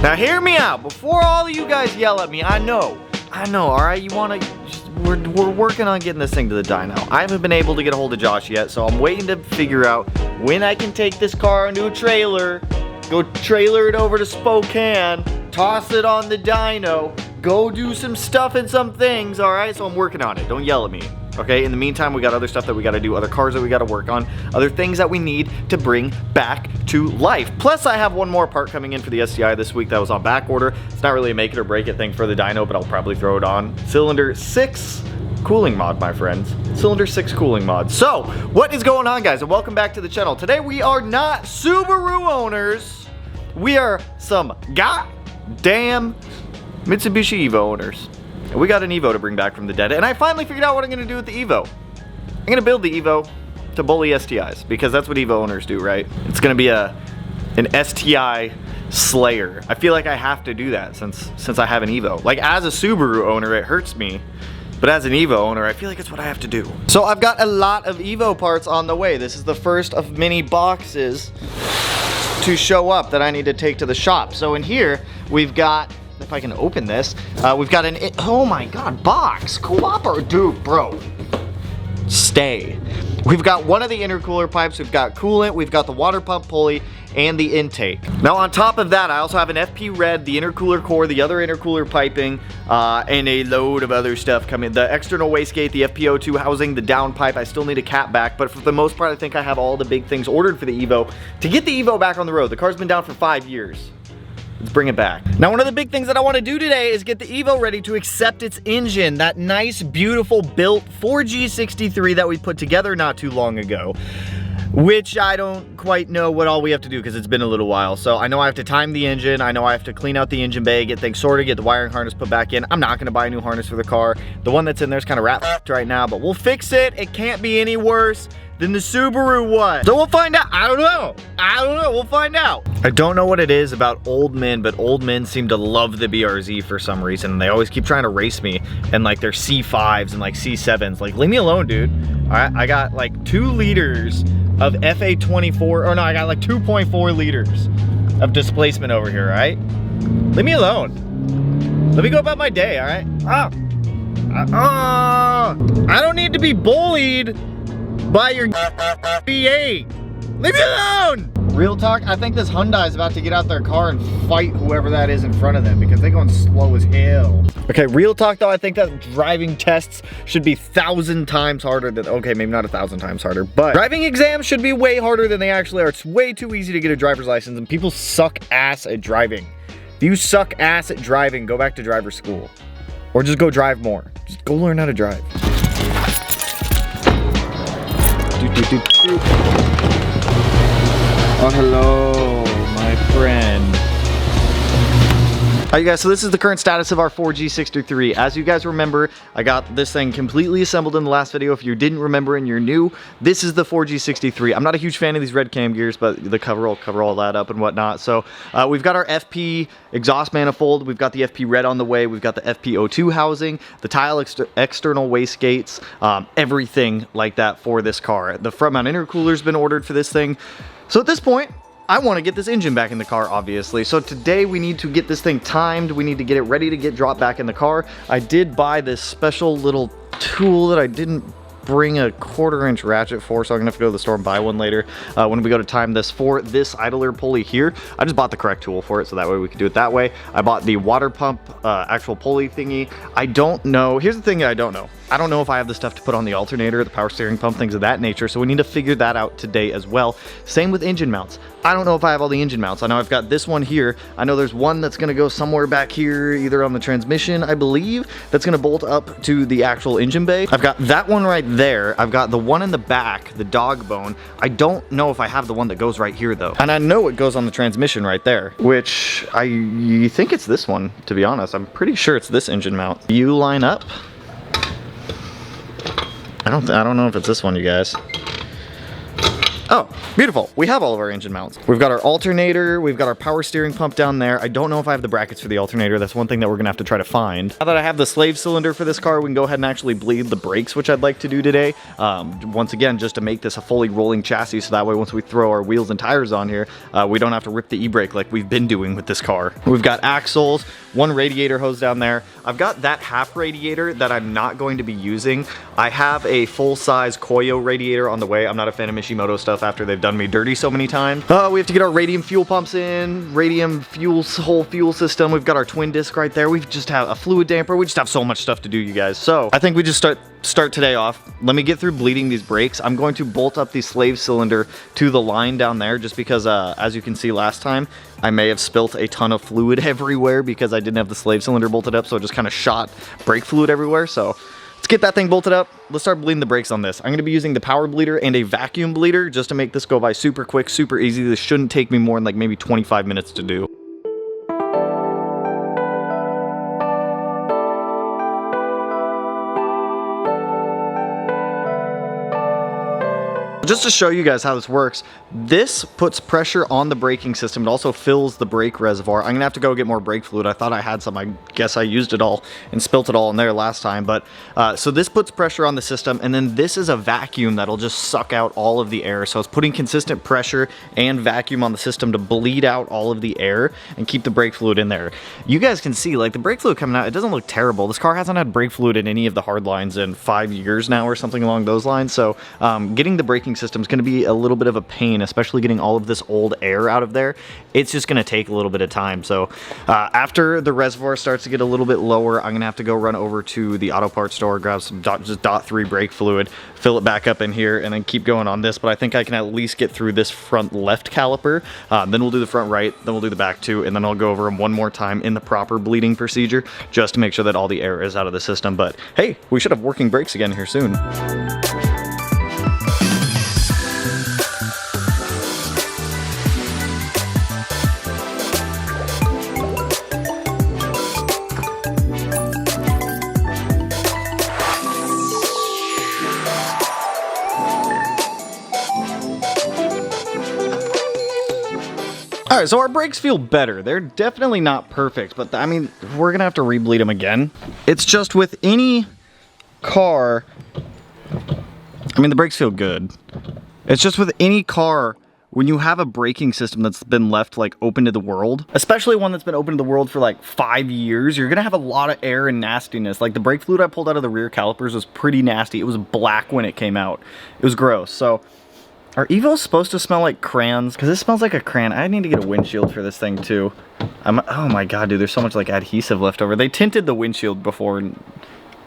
Now hear me out, before all of you guys yell at me, I know, all right, you wanna, we're working on getting this thing to the dyno. I haven't been able to get a hold of Josh yet, so I'm waiting to figure out when I can take this car into a trailer, go trailer it over to Spokane, toss it on the dyno, go do some stuff and some things, all right? So I'm working on it, don't yell at me. Okay, in the meantime, we got other stuff that we gotta do, other cars that we gotta work on, other things that we need to bring back to life. Plus, I have one more part coming in for the STI this week that was on back order. It's not really a make it or break it thing for the dyno, but I'll probably throw it on. Cylinder 6 cooling mod, my friends. Cylinder 6 cooling mod. So, what is going on, guys? And welcome back to the channel. Today, we are not Subaru owners. We are some goddamn Mitsubishi Evo owners. And we got an Evo to bring back from the dead, and I finally figured out what I'm gonna do with the Evo. I'm gonna build the Evo to bully STIs, because that's what Evo owners do, right? It's gonna be an STI Slayer. I feel like I have to do that since I have an Evo. Like, as a Subaru owner, it hurts me, but as an Evo owner, I feel like it's what I have to do. So I've got a lot of Evo parts on the way. This is the first of many boxes to show up that I need to take to the shop. So in here, we've got, if I can open this, we've got an, oh my God, box, cooperate, dude, bro, stay. We've got one of the intercooler pipes, we've got coolant, we've got the water pump pulley, and the intake. Now on top of that, I also have an FP red, the intercooler core, the other intercooler piping, and a load of other stuff coming. The external wastegate, the O2 housing, the down pipe, I still need a cap back, but for the most part, I think I have all the big things ordered for the Evo to get the Evo back on the road. The car's been down for 5 years. Let's bring it back. Now, one of the big things that I want to do today is get the Evo ready to accept its engine, that nice, beautiful built 4G63 that we put together not too long ago, which I don't quite know what all we have to do because it's been a little while. So I know I have to time the engine. I know I have to clean out the engine bay, get things sorted, get the wiring harness put back in. I'm not going to buy a new harness for the car. The one that's in there is kind of wrapped right now, but we'll fix it. It can't be any worse than the Subaru was. So we'll find out. I don't know. We'll find out. I don't know what it is about old men, but old men seem to love the BRZ for some reason. And they always keep trying to race me and like their C5s and like C7s. Like, leave me alone, dude. All right, I got like 2 liters of FA24, or no, I got like 2.4 liters of displacement over here, all right? Leave me alone. Let me go about my day, all right? I don't need to be bullied by your V8. Leave me alone! Real talk, I think this Hyundai is about to get out their car and fight whoever that is in front of them because they're going slow as hell. Okay, real talk though, I think that driving tests should be 1,000 times harder than, okay, maybe not 1,000 times harder, but driving exams should be way harder than they actually are. It's way too easy to get a driver's license and people suck ass at driving. If you suck ass at driving, go back to driver's school. Or just go drive more. Just go learn how to drive. Oh, hello, my friend. Alright, you guys, so this is the current status of our 4G63. As you guys remember, I got this thing completely assembled in the last video. If you didn't remember and you're new, this is the 4G63. I'm not a huge fan of these red cam gears, but the cover will cover all that up and whatnot. So we've got our FP exhaust manifold. We've got the FP red on the way. We've got the FP O2 housing, the tile external wastegates, everything like that for this car. The front mount intercooler's been ordered for this thing. So at this point, I want to get this engine back in the car, obviously. So today we need to get this thing timed. We need to get it ready to get dropped back in the car. I did buy this special little tool that I didn't bring a 1/4-inch ratchet for, so I'm gonna have to go to the store and buy one later when we go to time this for this idler pulley here. I just bought the correct tool for it, so that way we can do it that way. I bought the water pump actual pulley thingy. I don't know, here's the thing that I don't know. I don't know if I have the stuff to put on the alternator, the power steering pump, things of that nature, so we need to figure that out today as well. Same with engine mounts. I don't know if I have all the engine mounts. I know I've got this one here. I know there's one that's gonna go somewhere back here, either on the transmission, I believe, that's gonna bolt up to the actual engine bay. I've got that one right there. I've got the one in the back, the dog bone. I don't know if I have the one that goes right here though. And I know it goes on the transmission right there, which I think it's this one, to be honest. I'm pretty sure it's this engine mount. You line up. I don't know if it's this one, you guys. Oh, beautiful. We have all of our engine mounts. We've got our alternator, we've got our power steering pump down there. I don't know if I have the brackets for the alternator. That's one thing that we're gonna have to try to find. Now that I have the slave cylinder for this car, we can go ahead and actually bleed the brakes, which I'd like to do today. Once again, just to make this a fully rolling chassis, so that way once we throw our wheels and tires on here, we don't have to rip the e-brake like we've been doing with this car. We've got axles, one radiator hose down there. I've got that half radiator that I'm not going to be using. I have a full-size Koyo radiator on the way. I'm not a fan of Mishimoto stuff after they've done me dirty so many times. We have to get our radium fuel pumps in, radium fuel, whole fuel system. We've got our twin disc right there. We've just have a fluid damper. We just have so much stuff to do, you guys. So I think we just start today off. Let me get through bleeding these brakes. I'm going to bolt up the slave cylinder to the line down there just because as you can see last time, I may have spilt a ton of fluid everywhere because I didn't have the slave cylinder bolted up, so it just kind of shot brake fluid everywhere. So let's get that thing bolted up. Let's start bleeding the brakes on this. I'm going to be using the power bleeder and a vacuum bleeder just to make this go by super quick, super easy. This shouldn't take me more than like maybe 25 minutes to do. Just to show you guys how this works, this puts pressure on the braking system. It also fills the brake reservoir. I'm gonna have to go get more brake fluid. I thought I had some. I guess I used it all and spilt it all in there last time. But so this puts pressure on the system, and then this is a vacuum that'll just suck out all of the air. So it's putting consistent pressure and vacuum on the system to bleed out all of the air and keep the brake fluid in there. You guys can see, like, the brake fluid coming out, it doesn't look terrible. This car hasn't had brake fluid in any of the hard lines in 5 years now or something along those lines. So getting the braking system is going to be a little bit of a pain, especially getting all of this old air out of there. It's just going to take a little bit of time. So after the reservoir starts to get a little bit lower, I'm going to have to go run over to the auto parts store, grab some .3 brake fluid, fill it back up in here, and then keep going on this. But I think I can at least get through this front left caliper. Then we'll do the front right, then we'll do the back two, and then I'll go over them one more time in the proper bleeding procedure just to make sure that all the air is out of the system. But hey, we should have working brakes again here soon. All right, so our brakes feel better. They're definitely not perfect, but I mean, we're gonna have to rebleed them again. It's just with any car, I mean, the brakes feel good. It's just with any car, when you have a braking system that's been left like open to the world, especially one that's been open to the world for like 5 years, you're gonna have a lot of air and nastiness. Like the brake fluid I pulled out of the rear calipers was pretty nasty. It was black when it came out. It was gross. So are Evos supposed to smell like crayons? Because this smells like a crayon. I need to get a windshield for this thing too. Oh my god, dude, there's so much like adhesive left over. They tinted the windshield before, and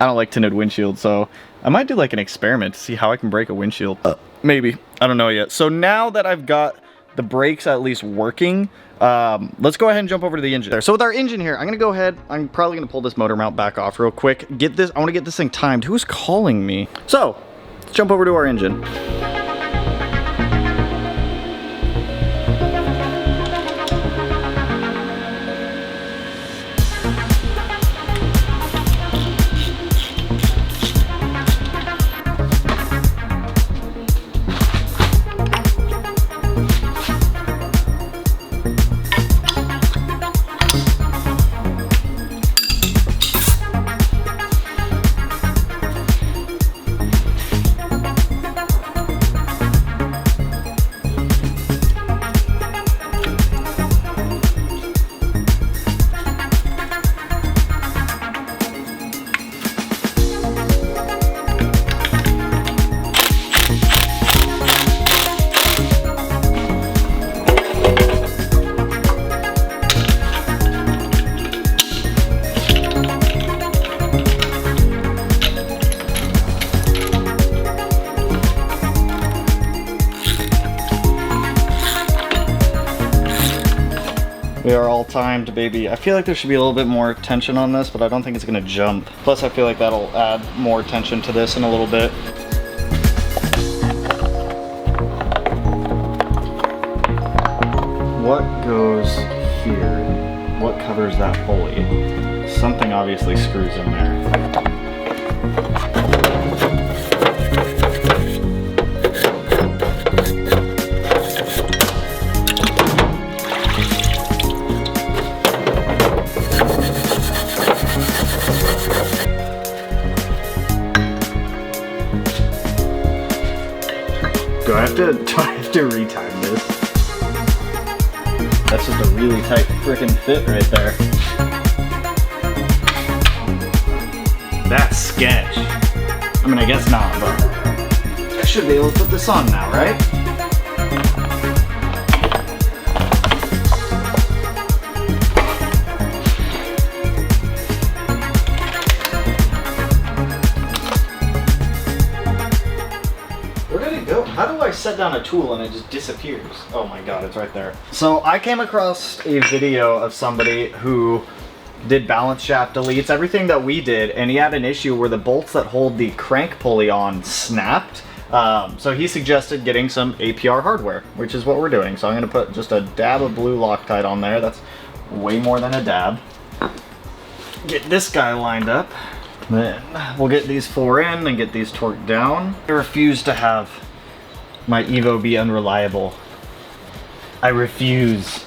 I don't like tinted windshield, so I might do like an experiment to see how I can break a windshield. Maybe. I don't know yet. So now that I've got the brakes at least working, let's go ahead and jump over to the engine there. So with our engine here, I'm gonna go ahead, I'm probably gonna pull this motor mount back off real quick. I wanna get this thing timed. Who's calling me? So, let's jump over to our engine. We are all timed, baby. I feel like there should be a little bit more tension on this, but I don't think it's gonna jump. Plus, I feel like that'll add more tension to this in a little bit. What goes here? What covers that pulley? Something obviously screws in there. Do I have to retime this? That's just a really tight freaking fit right there. That's sketch. I mean, I guess not, but I should be able to put this on now, right? How do I set down a tool and it just disappears? Oh my god, it's right there. So I came across a video of somebody who did balance shaft deletes, everything that we did, and he had an issue where the bolts that hold the crank pulley on snapped. So he suggested getting some APR hardware, which is what we're doing. So I'm gonna put just a dab of blue Loctite on there. That's way more than a dab. Get this guy lined up. Then we'll get these 4 in and get these torqued down. I refuse to have my Evo be unreliable. I refuse.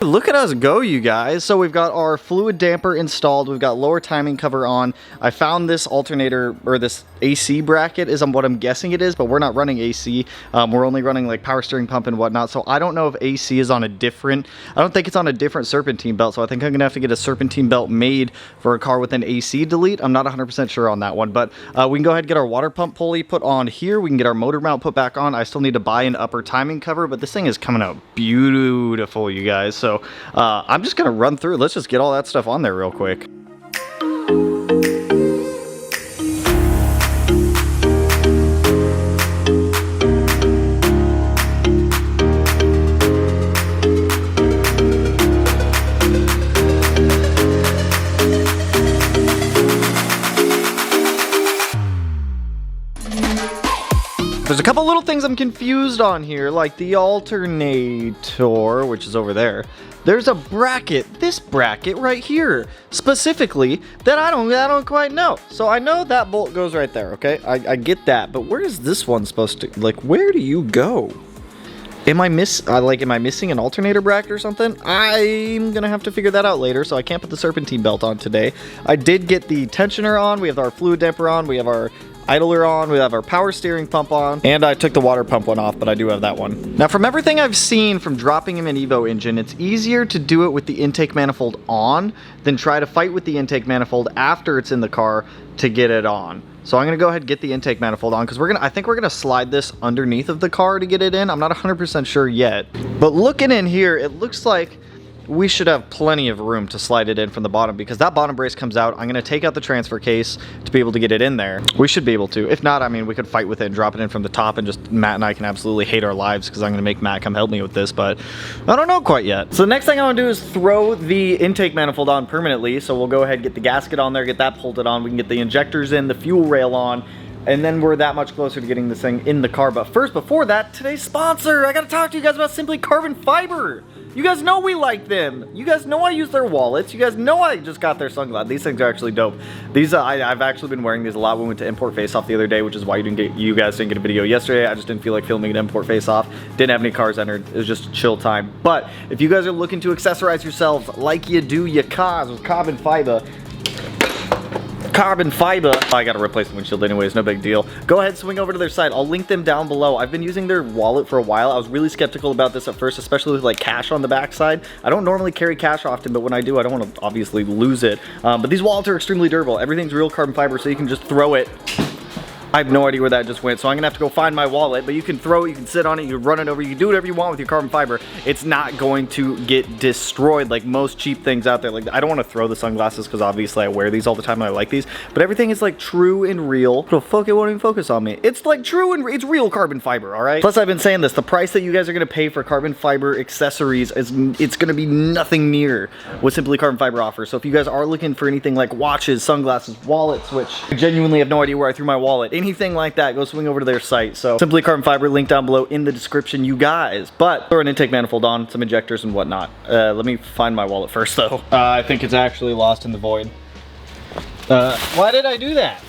Look at us go, you guys. So we've got our fluid damper installed. We've got lower timing cover on. I found this alternator, or this AC bracket is what I'm guessing it is, but we're not running AC. We're only running like power steering pump and whatnot. So I don't know if AC is on a different, I don't think it's on a different serpentine belt. So I think I'm gonna have to get a serpentine belt made for a car with an AC delete. I'm not 100% sure on that one, but we can go ahead and get our water pump pulley put on here. We can get our motor mount put back on. I still need to buy an upper timing cover, but this thing is coming out beautiful, you guys. So I'm just gonna run through. Let's just get all that stuff on there real quick. There's a couple little things I'm confused on here, like the alternator, which is over there. There's a bracket, this bracket right here, specifically, that I don't quite know. So I know that bolt goes right there, okay? I get that, but where is this one supposed to, like, where do you go? Am I missing an alternator bracket or something? I'm gonna have to figure that out later, so I can't put the serpentine belt on today. I did get the tensioner on, we have our fluid damper on, we have our idler on, we have our power steering pump on, and I took the water pump one off, but I do have that one. Now, from everything I've seen from dropping him an Evo engine, it's easier to do it with the intake manifold on than try to fight with the intake manifold after it's in the car to get it on. So I'm gonna go ahead and get the intake manifold on, because I think we're gonna slide this underneath of the car to get it in. I'm not 100% sure yet, but looking in here, it looks like we should have plenty of room to slide it in from the bottom, because that bottom brace comes out. I'm going to take out the transfer case to be able to get it in there. We should be able to. If not, I mean, we could fight with it and drop it in from the top, and just Matt and I can absolutely hate our lives, because I'm going to make Matt come help me with this, but I don't know quite yet. So the next thing I want to do is throw the intake manifold on permanently. So we'll go ahead and get the gasket on there, get that bolted on. We can get the injectors in, the fuel rail on, and then we're that much closer to getting this thing in the car. But first, before that, today's sponsor, I got to talk to you guys about Simply Carbon Fiber. You guys know we like them. You guys know I use their wallets. You guys know I just got their sunglasses. These things are actually dope. These I've actually been wearing these a lot. We went to Import Face Off the other day, which is why you guys didn't get a video yesterday. I just didn't feel like filming an Import Face Off. Didn't have any cars entered. It was just a chill time. But if you guys are looking to accessorize yourselves like you do your cars with carbon fiber, I gotta replace the windshield anyways, no big deal. Go ahead, swing over to their site. I'll link them down below. I've been using their wallet for a while. I was really skeptical about this at first, especially with like cash on the backside. I don't normally carry cash often, but when I do, I don't want to obviously lose it. But these wallets are extremely durable. Everything's real carbon fiber, so you can just throw it. I have no idea where that just went, so I'm gonna have to go find my wallet, but you can throw it, you can sit on it, you can run it over, you can do whatever you want with your carbon fiber. It's not going to get destroyed like most cheap things out there. Like, I don't want to throw the sunglasses because obviously I wear these all the time and I like these, but everything is like true and real. The fuck, it won't even focus on me. It's like true and it's real carbon fiber, all right? Plus, I've been saying this, the price that you guys are gonna pay for carbon fiber accessories it's gonna be nothing near what Simply Carbon Fiber offers. So if you guys are looking for anything like watches, sunglasses, wallets, which I genuinely have no idea where I threw my wallet, anything like that, go swing over to their site. So Simply Carbon Fiber, link down below in the description, you guys. But throw an intake manifold on, some injectors and whatnot. Let me find my wallet first though. I think it's actually lost in the void. Why did I do that?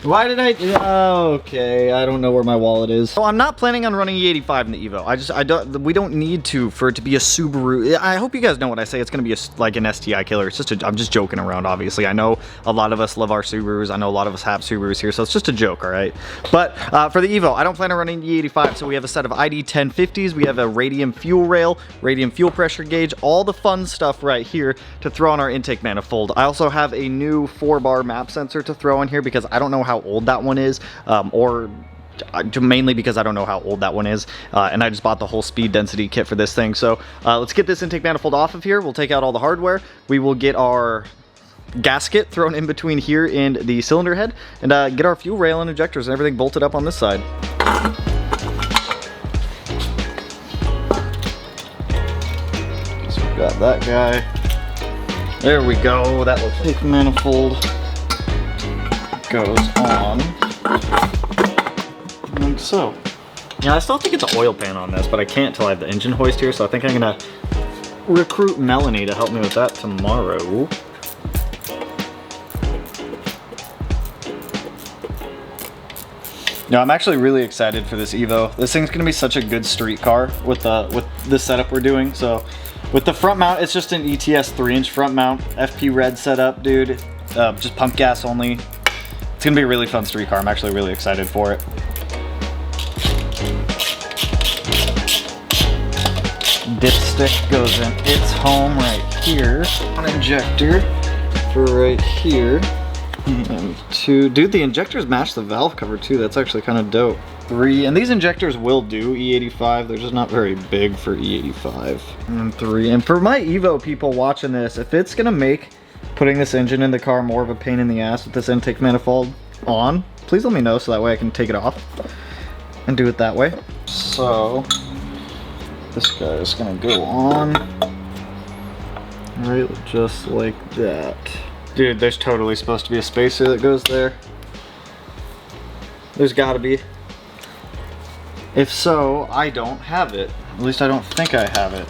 Why did I do okay, I don't know where my wallet is. So I'm not planning on running E85 in the Evo. We don't need to for it to be a Subaru. I hope you guys know what I say. It's gonna be like an STI killer. It's just I'm just joking around, obviously. I know a lot of us love our Subarus. I know a lot of us have Subarus here, so it's just a joke, all right? But for the Evo, I don't plan on running the E85, so we have a set of ID 1050s. We have a radium fuel rail, radium fuel pressure gauge, all the fun stuff right here to throw on our intake manifold. I also have a new 4-bar map sensor to throw in here because I don't know how old that one is, or mainly because I don't know how old that one is, and I just bought the whole speed density kit for this thing. So let's get this intake manifold off of here. We'll take out all the hardware. We will get our gasket thrown in between here and the cylinder head, and get our fuel rail and injectors and everything bolted up on this side. So we've got that guy. There we go. That looks like manifold goes on like so. Yeah, I still think it's an oil pan on this, but I can't till I have the engine hoist here, so I think I'm gonna recruit Melanie to help me with that tomorrow. No, I'm actually really excited for this Evo. This thing's gonna be such a good street car with the setup we're doing. So with the front mount, it's just an ETS 3-inch front mount, FP red setup, dude. Just pump gas only. It's gonna be a really fun street car. I'm actually really excited for it. Dipstick goes in its home right here. One injector for right here. And 2. Dude, the injectors match the valve cover too. That's actually kind of dope. 3. And these injectors will do E85. They're just not very big for E85. And 3. And for my Evo people watching this, if it's gonna make putting this engine in the car more of a pain in the ass with this intake manifold on, please let me know so that way I can take it off and do it that way. So this guy is gonna go on right just like that. Dude, there's totally supposed to be a spacer that goes there. There's gotta be. If so, I don't have it. At least I don't think I have it.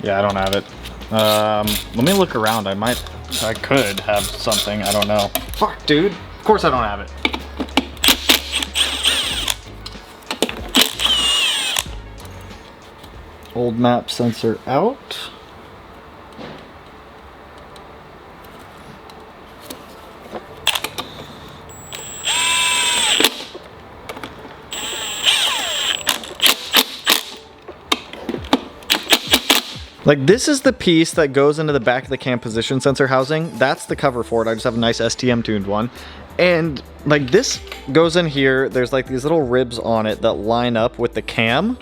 Yeah, I don't have it. Let me look around. I could have something, I don't know. Fuck, dude. Of course I don't have it. Old map sensor out. Like, this is the piece that goes into the back of the cam position sensor housing. That's the cover for it. I just have a nice STM tuned one. And like, this goes in here. There's like these little ribs on it that line up with the cam,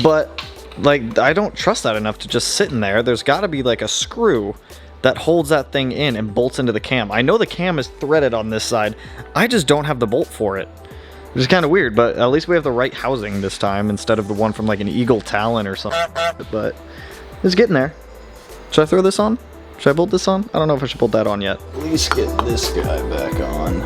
but like, I don't trust that enough to just sit in there. There's gotta be like a screw that holds that thing in and bolts into the cam. I know the cam is threaded on this side. I just don't have the bolt for it. Which is kind of weird, but at least we have the right housing this time instead of the one from like an Eagle Talon or something. But it's getting there. Should I throw this on? Should I bolt this on? I don't know if I should bolt that on yet. At least get this guy back on.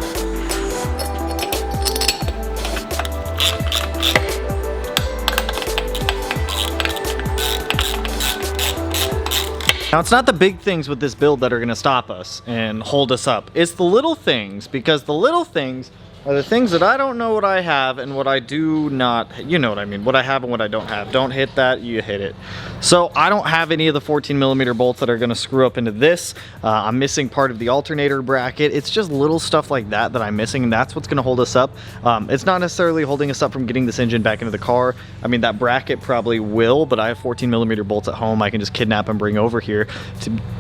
Now, it's not the big things with this build that are gonna stop us and hold us up. It's the little things, because the little things are the things that I don't know what I have and what I do not, you know what I mean, what I have and what I don't have. Don't hit that, you hit it. So I don't have any of the 14mm bolts that are gonna screw up into this. I'm missing part of the alternator bracket. It's just little stuff like that that I'm missing, and that's what's gonna hold us up. It's not necessarily holding us up from getting this engine back into the car. I mean, that bracket probably will, but I have 14mm bolts at home I can just kidnap and bring over here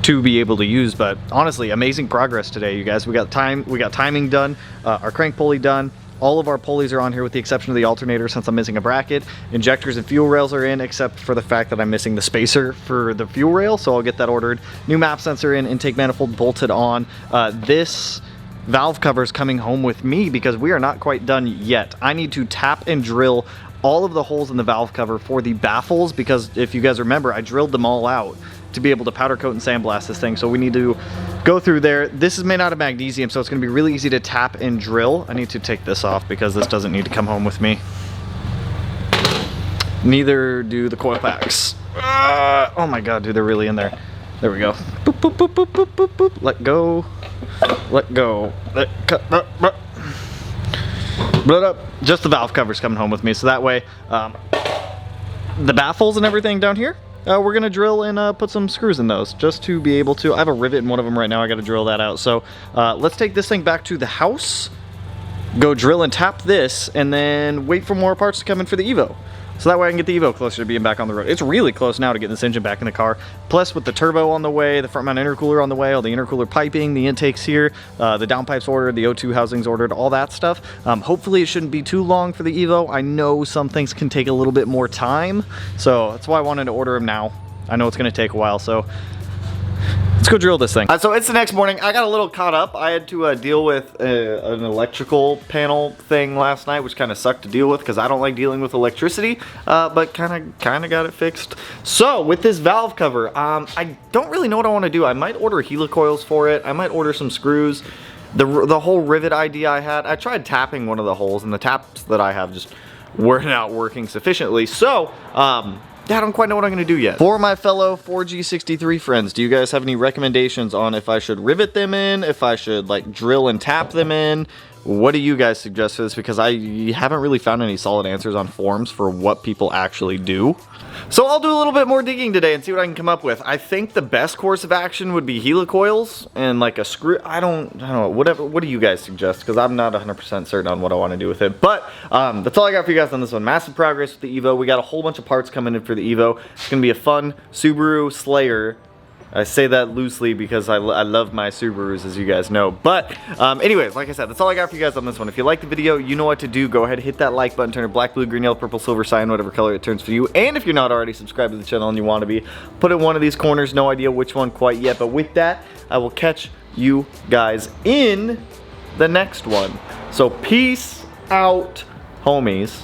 to be able to use. But honestly, amazing progress today, you guys. We got timing done, our crank pulley done. All of our pulleys are on here with the exception of the alternator since I'm missing a bracket. Injectors and fuel rails are in, except for the fact that I'm missing the spacer for the fuel rail, so I'll get that ordered. New map sensor in, intake manifold bolted on. This valve cover is coming home with me because we are not quite done yet. I need to tap and drill all of the holes in the valve cover for the baffles, because if you guys remember, I drilled them all out to be able to powder coat and sandblast this thing. So we need to go through there. This is made out of magnesium, so it's gonna be really easy to tap and drill. I need to take this off because this doesn't need to come home with me. Neither do the coil packs. Oh my God, dude, they're really in there. There we go. Boop, boop, boop, boop, boop, boop, boop. Let go. Let go. Just the valve cover's coming home with me, so that way the baffles and everything down here, we're gonna drill and put some screws in those just to be able to. I have a rivet in one of them right now. I got to drill that out. So let's take this thing back to the house, go drill and tap this, and then wait for more parts to come in for the Evo. So that way I can get the Evo closer to being back on the road. It's really close now to getting this engine back in the car. Plus with the turbo on the way, the front mount intercooler on the way, all the intercooler piping, the intakes here, the downpipes ordered, the O2 housings ordered, all that stuff. Hopefully it shouldn't be too long for the Evo. I know some things can take a little bit more time. So that's why I wanted to order them now. I know it's gonna take a while, so let's go drill this thing. So it's the next morning. I got a little caught up. I had to deal with an electrical panel thing last night, which kind of sucked to deal with because I don't like dealing with electricity, but kind of got it fixed. So with this valve cover, I don't really know what I want to do. I might order helicoils for it. I might order some screws. The whole rivet idea I had, I tried tapping one of the holes, and the taps that I have just weren't out working sufficiently. So, yeah, I don't quite know what I'm going to do yet. For my fellow 4G63 friends, do you guys have any recommendations on if I should rivet them in, if I should like drill and tap them in? What do you guys suggest for this? Because I haven't really found any solid answers on forums for what people actually do. So I'll do a little bit more digging today and see what I can come up with. I think the best course of action would be helicoils and like a screw. I don't know, whatever. What do you guys suggest? Because I'm not 100% certain on what I want to do with it. But that's all I got for you guys on this one. Massive progress with the Evo. We got a whole bunch of parts coming in for the Evo. It's going to be a fun Subaru Slayer. I say that loosely because I love my Subarus, as you guys know. But anyways, like I said, that's all I got for you guys on this one. If you like the video, you know what to do. Go ahead and hit that like button, turn it black, blue, green, yellow, purple, silver, cyan, whatever color it turns for you. And if you're not already subscribed to the channel and you want to be, put it in one of these corners. No idea which one quite yet. But with that, I will catch you guys in the next one. So peace out, homies.